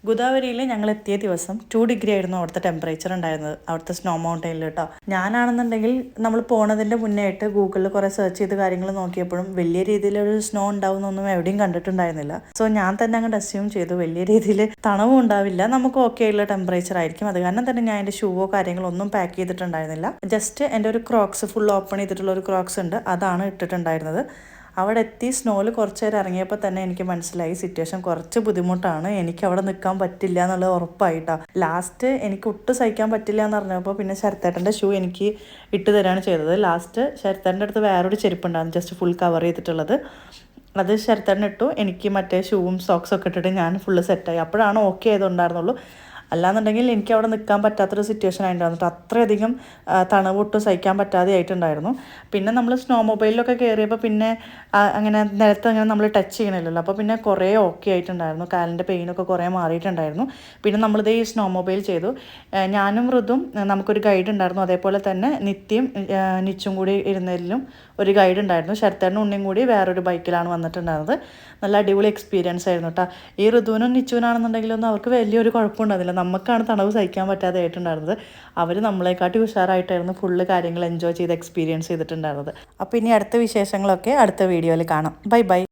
ഗോദാവരിയിൽ ഞങ്ങൾ എത്തിയ ദിവസം 2 ഡിഗ്രി ആയിരുന്നു അവിടുത്തെ ടെമ്പറേച്ചർ ഉണ്ടായിരുന്നത്, അവിടുത്തെ സ്നോ മൗണ്ടനിൽ കേട്ടോ. ഞാനാണെന്നുണ്ടെങ്കിൽ നമ്മൾ പോണതിൻ്റെ മുന്നേ ആയിട്ട് ഗൂഗിളിൽ കുറേ സെർച്ച് ചെയ്ത് കാര്യങ്ങൾ നോക്കിയപ്പോഴും വലിയ രീതിയിലൊരു സ്നോ ഉണ്ടാവുന്നൊന്നും എവിടെയും കണ്ടിട്ടുണ്ടായിരുന്നില്ല. സോ ഞാൻ തന്നെ അങ്ങോട്ട് അസ്യൂം ചെയ്തു വലിയ രീതിയിൽ തണവും ഉണ്ടാവില്ല, നമുക്ക് ഓക്കെ ഉള്ള ടെമ്പറേച്ചർ ആയിരിക്കും. അത് കാരണം തന്നെ ഞാൻ എൻ്റെ ഷൂവോ കാര്യങ്ങളോ ഒന്നും പാക്ക് ചെയ്തിട്ടുണ്ടായിരുന്നില്ല. ജസ്റ്റ് എൻ്റെ ഒരു ക്രോക്സ് ഫുൾ ഓപ്പൺ ചെയ്തിട്ടുള്ള ഒരു ക്രോക്സ് ഉണ്ട്, അതാണ് ഇട്ടിട്ടുണ്ടായിരുന്നത്. അവിടെ എത്തി സ്നോയിൽ കുറച്ച് നേരം ഇറങ്ങിയപ്പോൾ തന്നെ എനിക്ക് മനസ്സിലായി സിറ്റുവേഷൻ കുറച്ച് ബുദ്ധിമുട്ടാണ്, എനിക്ക് അവിടെ നിൽക്കാൻ പറ്റില്ല എന്നുള്ളത് ഉറപ്പായിട്ടാണ്. ലാസ്റ്റ് എനിക്ക് ഒട്ടും സഹിക്കാൻ പറ്റില്ല എന്ന് പറഞ്ഞപ്പോൾ പിന്നെ ശരത്തേട്ടൻ്റെ ഷൂ എനിക്ക് ഇട്ട് തരാണ് ചെയ്തത്. ലാസ്റ്റ് ശരത്തേട്ടൻ്റെ അടുത്ത് വേറൊരു ചെരുപ്പുണ്ടായിരുന്നു ജസ്റ്റ് ഫുൾ കവർ ചെയ്തിട്ടുള്ളത്, അത് ശരത്തേട്ടൻ ഇട്ടു. എനിക്ക് മറ്റേ ഷൂവും സോക്സൊക്കെ ഇട്ടിട്ട് ഞാൻ ഫുള്ള് സെറ്റായി. അപ്പോഴാണ് ഓക്കെ ആയതുണ്ടായിരുന്നുള്ളൂ. അല്ലാന്നുണ്ടെങ്കിൽ എനിക്ക് അവിടെ നിൽക്കാൻ പറ്റാത്തൊരു സിറ്റുവേഷൻ ആയിട്ടുണ്ടായിരുന്നു. അത്രയധികം തണുവൊട്ടും സഹിക്കാൻ പറ്റാതെ ആയിട്ടുണ്ടായിരുന്നു. പിന്നെ നമ്മൾ സ്നോ മൊബൈലിലൊക്കെ കയറിയപ്പോൾ പിന്നെ അങ്ങനെ നിലത്ത് അങ്ങനെ നമ്മൾ ടച്ച് ചെയ്യണില്ലല്ലോ, അപ്പോൾ പിന്നെ കുറേ ഓക്കെ ആയിട്ടുണ്ടായിരുന്നു. കാലിൻ്റെ പെയിനൊക്കെ കുറേ മാറിയിട്ടുണ്ടായിരുന്നു. പിന്നെ നമ്മളിത് ഈ സ്നോ മൊബൈൽ ചെയ്തു. ഞാനും ഋതും നമുക്കൊരു ഗൈഡ് ഉണ്ടായിരുന്നു, അതേപോലെ തന്നെ നിത്യം നിച്ചും കൂടി ഇരുന്നതിലും ഒരു ഗൈഡ് ഉണ്ടായിരുന്നു. ശരത്തേട്ടനും ഉണ്ണിയും കൂടി വേറൊരു ബൈക്കിലാണ് വന്നിട്ടുണ്ടായിരുന്നത്. നല്ല അടിപൊളി എക്സ്പീരിയൻസ് ആയിരുന്നു കേട്ടോ. ഈ ഋതുവിനും നിച്ചുവിനാണെന്നുണ്ടെങ്കിലൊന്നും അവർക്ക് വലിയൊരു കുഴപ്പമുണ്ടായിരുന്നില്ല, നമുക്കാണ് തണവ് സഹിക്കാൻ പറ്റാതെ ആയിട്ടുണ്ടായിരുന്നത്. അവർ നമ്മളെക്കാട്ടി ഉഷാറായിട്ടായിരുന്നു ഫുള്ള് കാര്യങ്ങൾ എൻജോയ് ചെയ്ത് എക്സ്പീരിയൻസ് ചെയ്തിട്ടുണ്ടായിരുന്നത്. അപ്പോൾ ഇനി അടുത്ത വിശേഷങ്ങളൊക്കെ അടുത്ത വീഡിയോയിൽ കാണാം. Bye bye.